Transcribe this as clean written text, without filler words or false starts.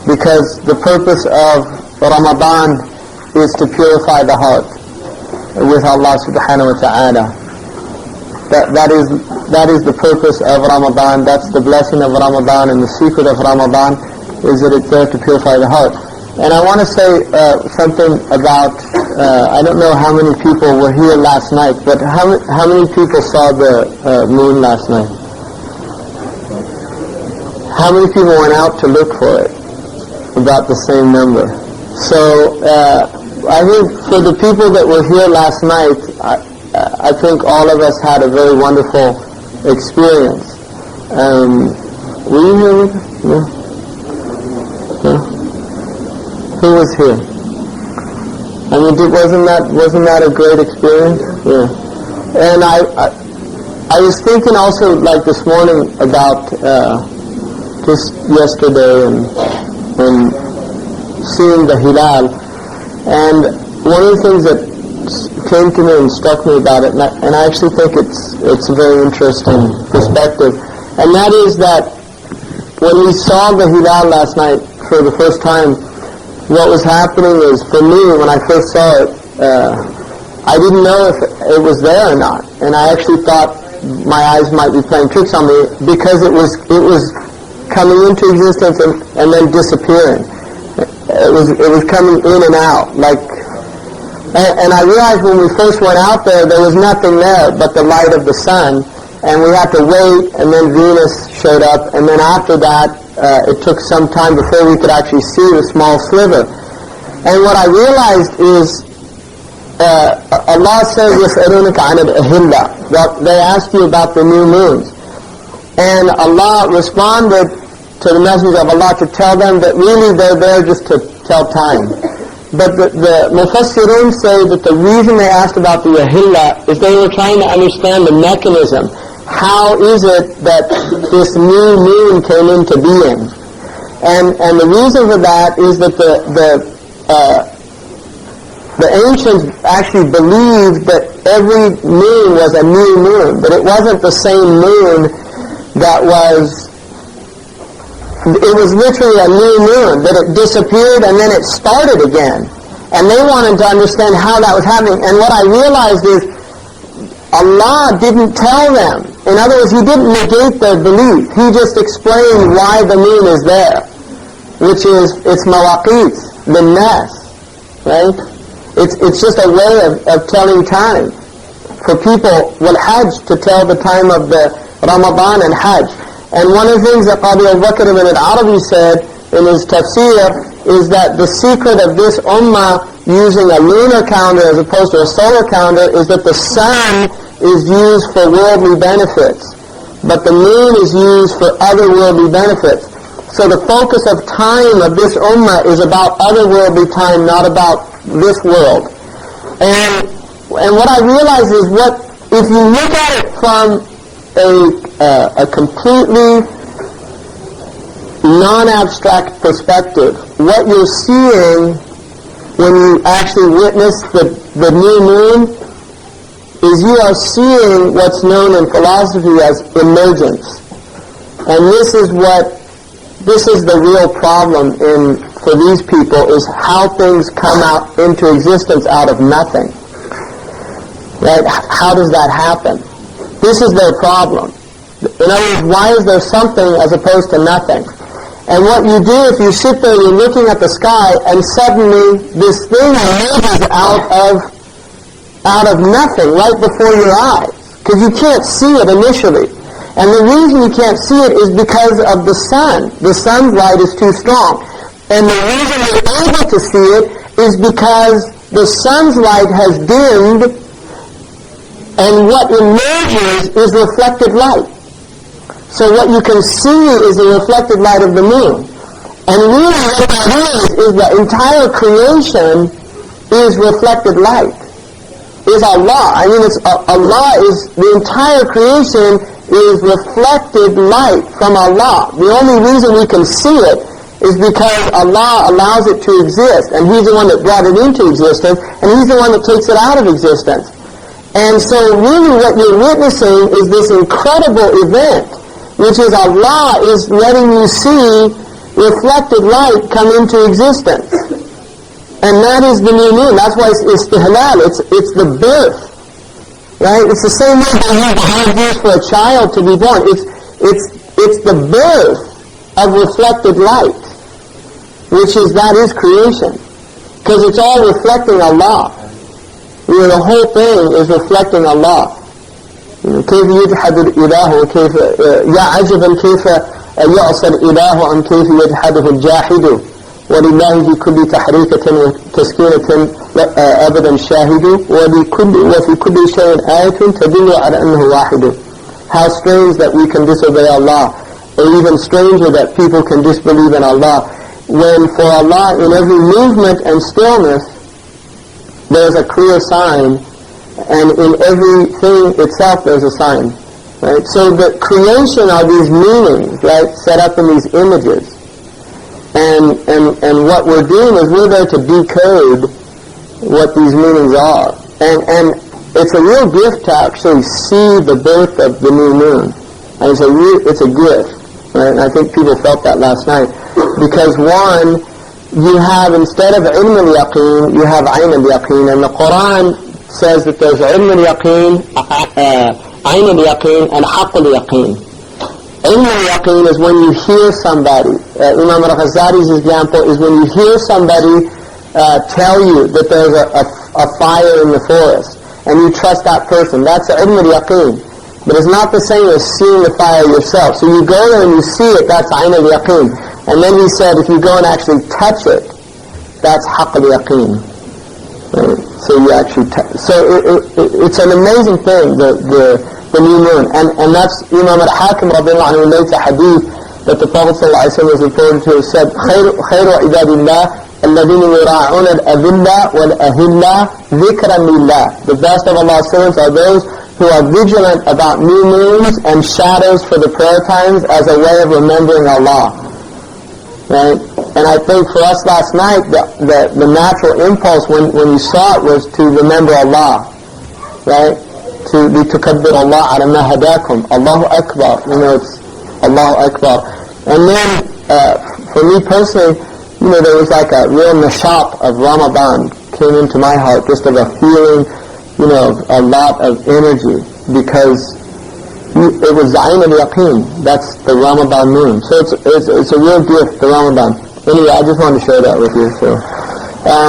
because the purpose of Ramadan is to purify the heart with Allah subhanahu wa ta'ala. That is the purpose of Ramadan. That's the blessing of Ramadan, and the secret of Ramadan is that it's there to purify the heart. And I want to say something about, I don't know how many people were here last night, but how many people saw the moon last night? How many people went out to look for it? About the same number. So I think for the people that were here last night, I think all of us had a very wonderful experience. Were you here with us? No? No? Who was here? I mean, wasn't that a great experience? Yeah. And I was thinking also, like this morning, about just yesterday and seeing the hilal, and one of the things that came to me and struck me about it, and I actually think it's a very interesting perspective, and that is that when we saw the hilal last night for the first time, what was happening is, for me, when I first saw it, I didn't know if it was there or not, and I actually thought my eyes might be playing tricks on me, because it was coming into existence and then disappearing. It was coming in and out, and I realized when we first went out there was nothing there but the light of the sun, and we had to wait, and then Venus showed up, and then after that it took some time before we could actually see the small sliver. And what I realized is Allah says, يَسْأَلُونَكَ عَنِ الْأَهِلَّةِ, they asked you about the new moons, and Allah responded to the messenger of Allah to tell them that really they're there just to tell time. But the Mufassirun say that the reason they asked about the Ahilla is they were trying to understand the mechanism. How is it that this new moon came into being? And the reason for that is that the ancients actually believed that every moon was a new moon, but it wasn't the same moon that was. It was literally a new moon, that it disappeared and then it started again. And they wanted to understand how that was happening. And what I realized is Allah didn't tell them. In other words, He didn't negate their belief. He just explained why the moon is there, which is its mawaqit, the nas, right? It's just a way of telling time. For people, wal-hajj, to tell the time of the Ramadan and Hajj. And one of the things that Qadi al-Bakr ibn al-Arabi said in his tafsir is that the secret of this ummah using a lunar calendar as opposed to a solar calendar is that the sun is used for worldly benefits, but the moon is used for other worldly benefits. So the focus of time of this ummah is about otherworldly time, not about this world. And what I realize is, if you look at it from a completely non-abstract perspective, what you're seeing when you actually witness the new moon is you are seeing what's known in philosophy as emergence. And this is the real problem for these people, is how things come out into existence out of nothing. Right? How does that happen? This is their problem. In other words, why is there something as opposed to nothing? And what you do if you sit there and you're looking at the sky and suddenly this thing emerges out of nothing right before your eyes, because you can't see it initially. And the reason you can't see it is because of the sun. The sun's light is too strong. And the reason you're able to see it is because the sun's light has dimmed, and what emerges is reflected light. So what you can see is the reflected light of the moon. And really what that is the entire creation is reflected light. Is Allah. I mean, Allah is, the entire creation is reflected light from Allah. The only reason we can see it is because Allah allows it to exist, and He's the one that brought it into existence, and He's the one that takes it out of existence. And so really what you're witnessing is this incredible event, which is Allah is letting you see reflected light come into existence. And that is the new moon. That's why it's istihlal. It's the birth. Right? It's the same way that you have this for a child to be born. It's the birth of reflected light, that is creation. Because it's all reflecting Allah. The whole thing is reflecting Allah. كيف يجحد الإله وكيف يا عجبا كيف يعصى الإله عن كيف يجحده الجاحد ولله في كل تحريكة وتسكينة أبدا شاهد وفي كل شيء آية تدل على أنه واحد. How strange that we can disobey Allah, or even stranger that people can disbelieve in Allah, when for Allah in every movement and stillness there's a clear sign, and in everything itself there's a sign. Right? So the creation are these meanings, right, set up in these images. And what we're doing is we're there to decode what these meanings are. And it's a real gift to actually see the birth of the new moon. And it's a gift. Right? And I think people felt that last night. Because one, you have, instead of ilm al-yaqeen, you have ayn al-yaqeen. And the Quran says that there's ilm al-yaqeen, ayn al-yaqeen, and haqq al-yaqeen. Ilm al-yaqeen is when you hear somebody. Imam al-Ghazali's example is when you hear somebody tell you that there's a fire in the forest, and you trust that person. That's ilm al-yaqeen. But it's not the same as seeing the fire yourself. So you go there and you see it, that's ayn al-yaqeen. And then he said if you go and actually touch it, that's haqq al-yaqeen. Right? So you actually it's an amazing thing, the new moon. And that's Imam al-Hakim radiallahu anhu relates a hadith that the Prophet ﷺ was reported to have said, خَيْرُ عِبَادِ اللَّهِ الَّذِينَ يُرَاعُونَ الْأَذِلَّةِ وَالْأَهِلَّةِ ذِكْرًا لِلَّهِ. The best of Allah's servants are those who are vigilant about new moons and shadows for the prayer times as a way of remembering Allah. Right? And I think for us last night, the natural impulse when you saw it was to remember Allah. Right? To لِتُكَبِّرَ اللَّهَ عَلَى مَا هَدَاكُمْ. Allahu Akbar. It's Allahu Akbar. And then, for me personally, there was like a real nashat of Ramadan came into my heart, just of a feeling, a lot of energy, because it was Ayn al-Yaqeen. That's the Ramadan moon. So it's a real gift, the Ramadan. Anyway, I just wanted to share that with you. So.